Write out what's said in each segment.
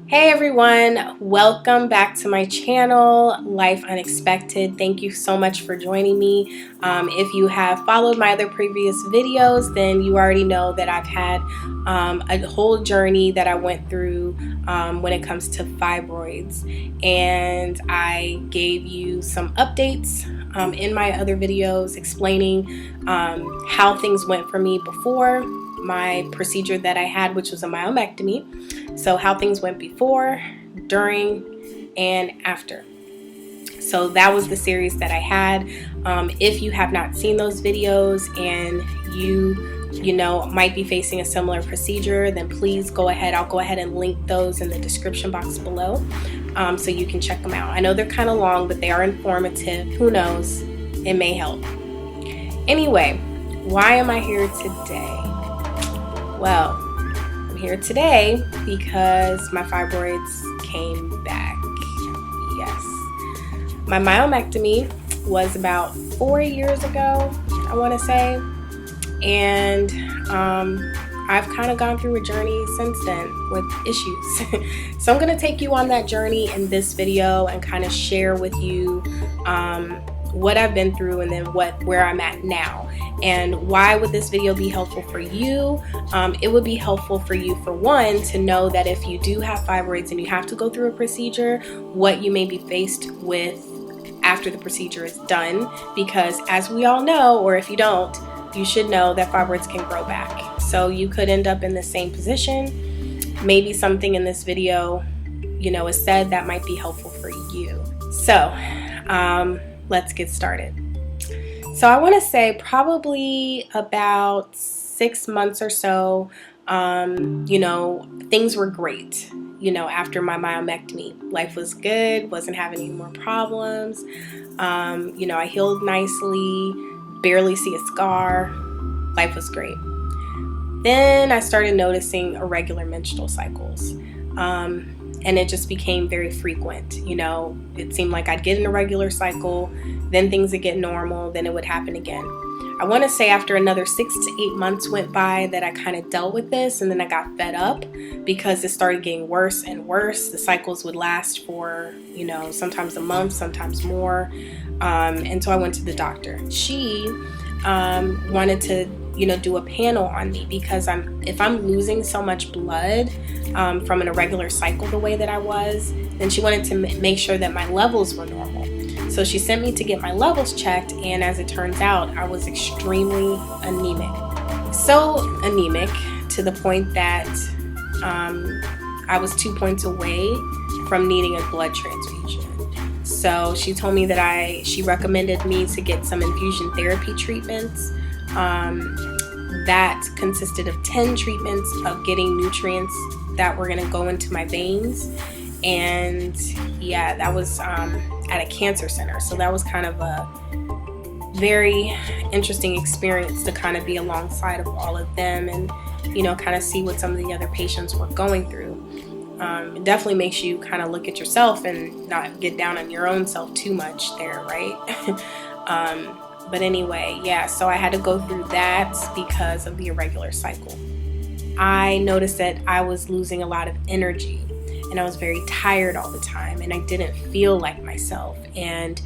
Hey everyone, welcome back to my channel, Life Unexpected. Thank you so much for joining me. If you have followed my other previous videos, then you already know that I've had a whole journey that I went through when it comes to fibroids. And I gave you some updates in my other videos explaining how things went for me before my procedure that I had, which was a myomectomy. So how things went before, during, and after. So that was the series that I had. If you have not seen those videos and you know might be facing a similar procedure, then please go ahead. I'll go ahead and link those in the description box below so you can check them out. I know they're kind of long, but they are informative. Who knows? It may help. Anyway, why am I here today? Well, I'm here today because my fibroids came back. Yes. My myomectomy was about 4 years ago, I want to say. And I've kind of gone through a journey since then with issues. So I'm going to take you on that journey in this video and kind of share with you what I've been through and then where I'm at now. And why would this video be helpful for you? It would be helpful for you, for one, to know that if you do have fibroids and you have to go through a procedure, what you may be faced with after the procedure is done. Because as we all know, or if you don't, you should know that fibroids can grow back. So you could end up in the same position. Maybe something in this video, is said that might be helpful for you. So let's get started. So I want to say probably about 6 months or so, things were great. After my myomectomy, life was good, wasn't having any more problems. I healed nicely, barely see a scar. Life was great. Then I started noticing irregular menstrual cycles. And it just became very frequent. It seemed like I'd get an irregular cycle, then things would get normal, then it would happen again. I want to say after another 6 to 8 months went by that I kind of dealt with this, and then I got fed up because it started getting worse and worse. The cycles would last for, sometimes a month, sometimes more. And so I went to the doctor. She wanted to do a panel on me because if I'm losing so much blood from an irregular cycle the way that I was, then she wanted to make sure that my levels were normal. So she sent me to get my levels checked, and as it turns out, I was extremely anemic. So anemic to the point that I was 2 points away from needing a blood transfusion. So she told me that she recommended me to get some infusion therapy treatments. That consisted of 10 treatments of getting nutrients that were going to go into my veins. And yeah, that was at a cancer center. So that was kind of a very interesting experience to kind of be alongside of all of them and, kind of see what some of the other patients were going through. It definitely makes you kind of look at yourself and not get down on your own self too much there, right? But anyway, yeah, so I had to go through that because of the irregular cycle. I noticed that I was losing a lot of energy and I was very tired all the time and I didn't feel like myself. And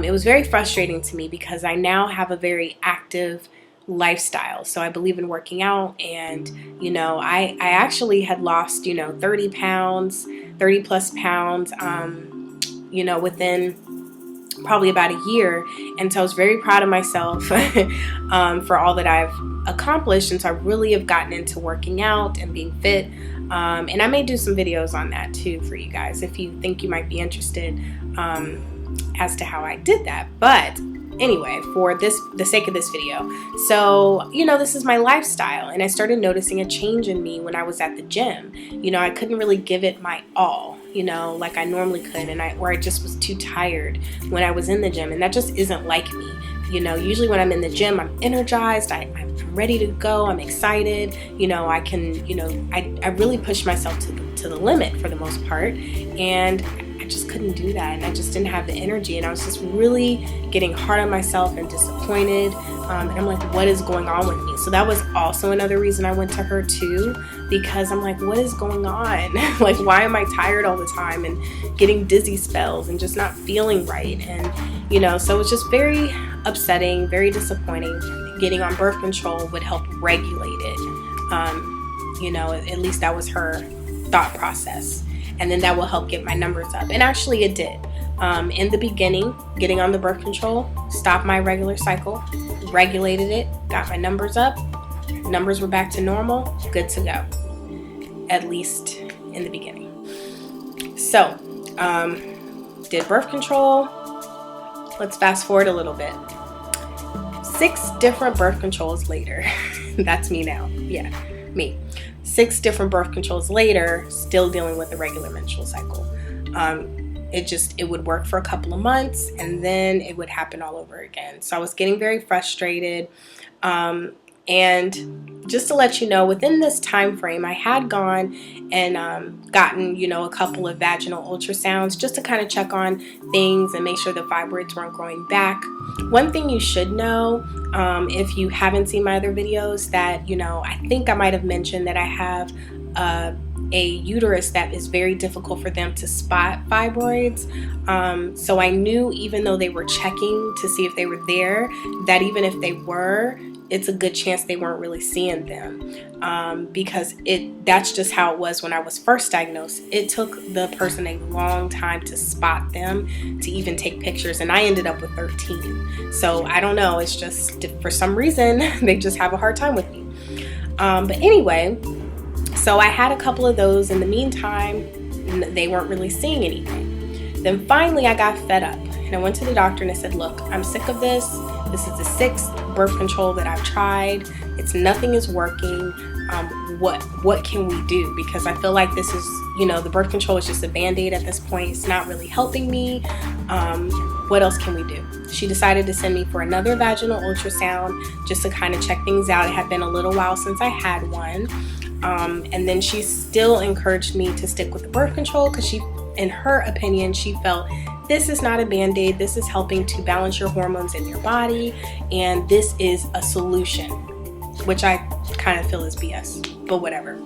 it was very frustrating to me because I now have a very active lifestyle. So I believe in working out and, I actually had lost, 30 plus pounds, within probably about a year. And so I was very proud of myself for all that I've accomplished. And so I really have gotten into working out and being fit. And I may do some videos on that too for you guys if you think you might be interested as to how I did that. But anyway, for the sake of this video, so this is my lifestyle, and I started noticing a change in me when I was at the gym. I couldn't really give it my all, like I normally could, and I just was too tired when I was in the gym, and that just isn't like me. Usually when I'm in the gym, I'm energized, I'm ready to go, I'm excited, I can, I really push myself to the limit for the most part, and I just couldn't do that, and I just didn't have the energy, and I was just really getting hard on myself and disappointed And I'm like, what is going on with me? So that was also another reason I went to her too, because I'm like, what is going on? Like, why am I tired all the time and getting dizzy spells and just not feeling right? And, you know, so it was just very upsetting, very disappointing. Getting on birth control would help regulate it. You know, at least that was her thought process. And then that will help get my numbers up. And actually it did. In the beginning, getting on the birth control stopped my regular cycle, regulated it, got my numbers up. Numbers were back to normal, good to go. At least in the beginning. So, did birth control. Let's fast forward a little bit. 6 different birth controls later. That's me now. Yeah, me. 6 different birth controls later, still dealing with the regular menstrual cycle. It would work for a couple of months and then it would happen all over again. So I was getting very frustrated. And just to let you know, within this time frame, I had gone and gotten, you know, a couple of vaginal ultrasounds just to kind of check on things and make sure the fibroids weren't growing back. One thing you should know, if you haven't seen my other videos, that, you know, I think I might have mentioned that I have a uterus that is very difficult for them to spot fibroids. So I knew, even though they were checking to see if they were there, that even if they were, it's a good chance they weren't really seeing them, because that's just how it was when I was first diagnosed. It took the person a long time to spot them, to even take pictures, and I ended up with 13. So I don't know, it's just, for some reason, they just have a hard time with me. But anyway, so I had a couple of those. In the meantime, they weren't really seeing anything. Then finally I got fed up and I went to the doctor and I said, look, I'm sick of this. This is the 6th birth control that I've tried. Nothing is working. What can we do? Because I feel like this is, you know, the birth control is just a band-aid at this point. It's not really helping me. What else can we do? She decided to send me for another vaginal ultrasound just to kind of check things out. It had been a little while since I had one. And then she still encouraged me to stick with the birth control because in her opinion, she felt this is not a band-aid. This is helping to balance your hormones in your body. And this is a solution, which I kind of feel is BS, but whatever.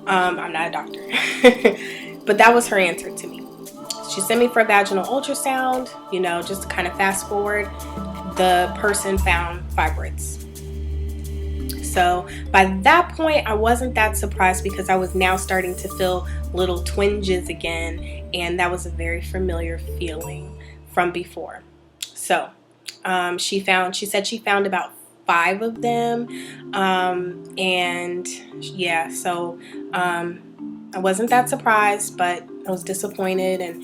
I'm not a doctor. But that was her answer to me. She sent me for a vaginal ultrasound, you know, just to kind of fast forward. The person found fibroids. So by that point, I wasn't that surprised because I was now starting to feel little twinges again. And that was a very familiar feeling from before. So she said she found about 5 of them. And yeah, so I wasn't that surprised, but I was disappointed. And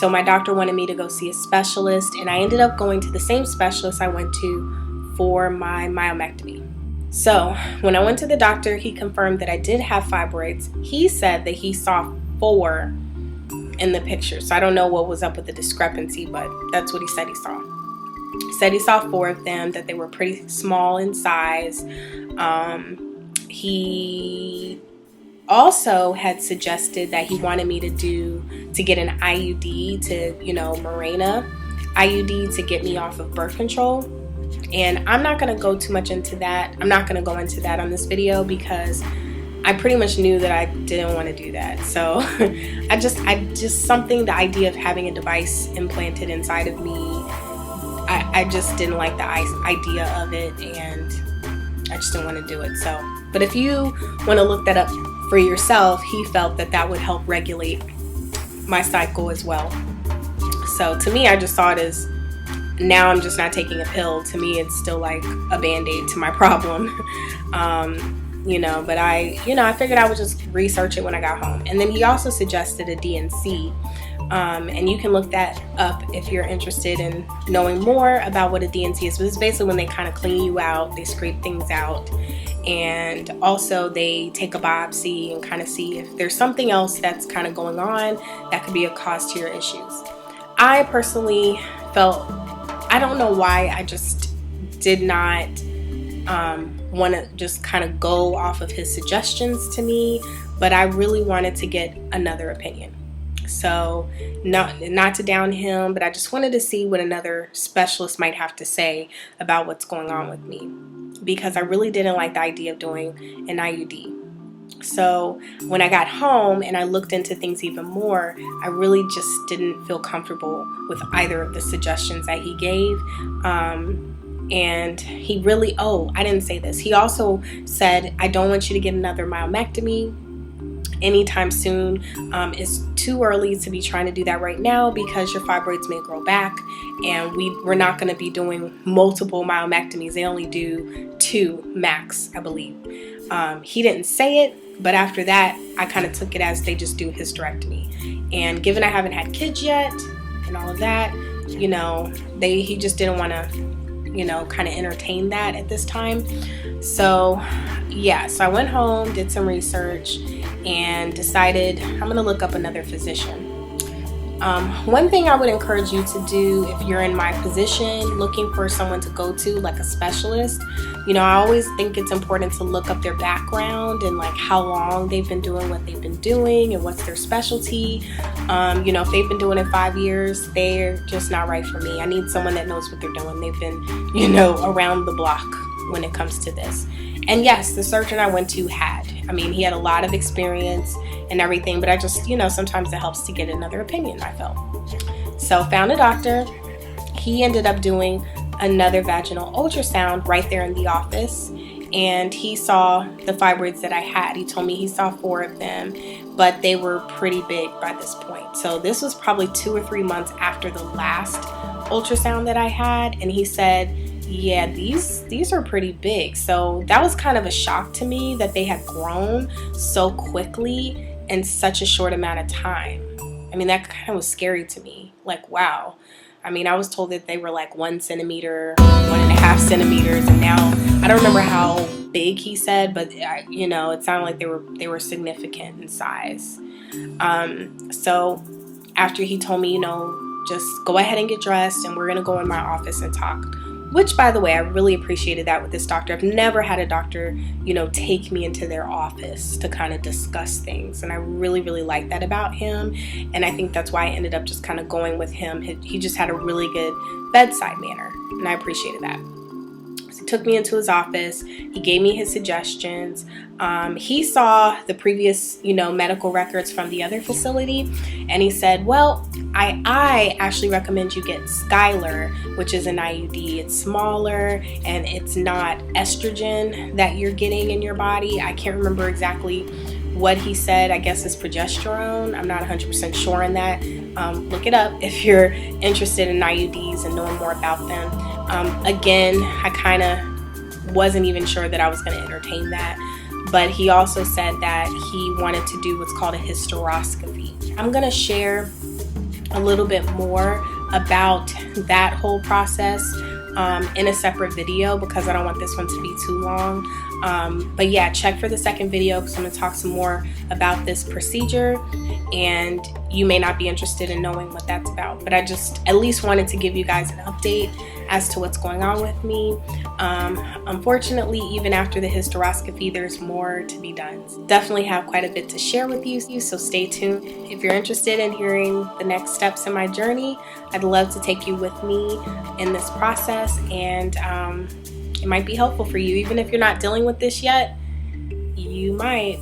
so my doctor wanted me to go see a specialist. And I ended up going to the same specialist I went to for my myomectomy. So when I went to the doctor, he confirmed that I did have fibroids. He said that he saw 4 in the picture. So I don't know what was up with the discrepancy, but that's what he said he saw. He said he saw 4 of them, that they were pretty small in size. He also had suggested that he wanted me to get an IUD to, you know, Mirena IUD to get me off of birth control. And I'm not going to go too much into that. I'm not going to go into that on this video because I pretty much knew that I didn't want to do that. So the idea of having a device implanted inside of me, I just didn't like the idea of it, and I just didn't want to do it. So, but if you want to look that up for yourself, he felt that that would help regulate my cycle as well. So to me, I just saw it as, now I'm just not taking a pill. To me, it's still like a band-aid to my problem. You know, but I figured I would just research it when I got home. And then he also suggested a DNC. And you can look that up if you're interested in knowing more about what a DNC is. But it's basically when they kind of clean you out, they scrape things out. And also they take a biopsy and kind of see if there's something else that's kind of going on that could be a cause to your issues. I personally felt, I don't know why, I just did not want to just kind of go off of his suggestions to me, but I really wanted to get another opinion. So not to down him, but I just wanted to see what another specialist might have to say about what's going on with me, because I really didn't like the idea of doing an IUD. So when I got home and I looked into things even more, I really just didn't feel comfortable with either of the suggestions that he gave. And he really, I didn't say this. He also said, I don't want you to get another myomectomy anytime soon. It's too early to be trying to do that right now because your fibroids may grow back, and we're not going to be doing multiple myomectomies. They only do 2 max, I believe. He didn't say it, but after that, I kind of took it as they just do hysterectomy. And given I haven't had kids yet and all of that, he just didn't want to, kind of entertain that at this time. So I went home, did some research, and decided I'm going to look up another physician. One thing I would encourage you to do if you're in my position, looking for someone to go to, like a specialist, I always think it's important to look up their background and like how long they've been doing what they've been doing and what's their specialty. If they've been doing it 5 years, they're just not right for me. I need someone that knows what they're doing. They've been, around the block when it comes to this. And yes, the surgeon I went to he had a lot of experience and everything, but I just, sometimes it helps to get another opinion, I felt. So found a doctor. He ended up doing another vaginal ultrasound right there in the office, and he saw the fibroids that I had. He told me he saw 4 of them, but they were pretty big by this point. So this was probably 2 or 3 months after the last ultrasound that I had, and he said, yeah, these are pretty big. So that was kind of a shock to me that they had grown so quickly in such a short amount of time. That kind of was scary to me. Like, wow. I was told that they were like 1 centimeter, 1.5 centimeters, and now I don't remember how big he said, but it sounded like they were significant in size. So after he told me, just go ahead and get dressed, and we're gonna go in my office and talk. Which, by the way, I really appreciated that with this doctor. I've never had a doctor, take me into their office to kind of discuss things. And I really, really like that about him. And I think that's why I ended up just kind of going with him. He just had a really good bedside manner, and I appreciated that. So he took me into his office. He gave me his suggestions. He saw the previous, medical records from the other facility, and he said, well, I actually recommend you get Skylar, which is an IUD. It's smaller and it's not estrogen that you're getting in your body. I can't remember exactly what he said. I guess it's progesterone. I'm not 100% sure on that. Look it up if you're interested in IUDs and knowing more about them. Again, I kind of wasn't even sure that I was going to entertain that. But he also said that he wanted to do what's called a hysteroscopy. I'm going to share a little bit more about that whole process in a separate video because I don't want this one to be too long. But yeah, check for the second video because I'm going to talk some more about this procedure, and you may not be interested in knowing what that's about, but I just at least wanted to give you guys an update as to what's going on with me. Unfortunately, even after the hysteroscopy, there's more to be done. Definitely have quite a bit to share with you, so stay tuned. If you're interested in hearing the next steps in my journey, I'd love to take you with me in this process, and it might be helpful for you. Even if you're not dealing with this yet, you might.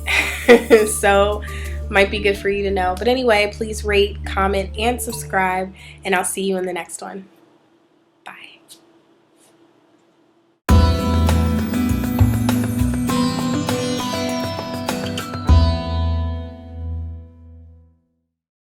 So might be good for you to know. But anyway, please rate, comment, and subscribe, and I'll see you in the next one.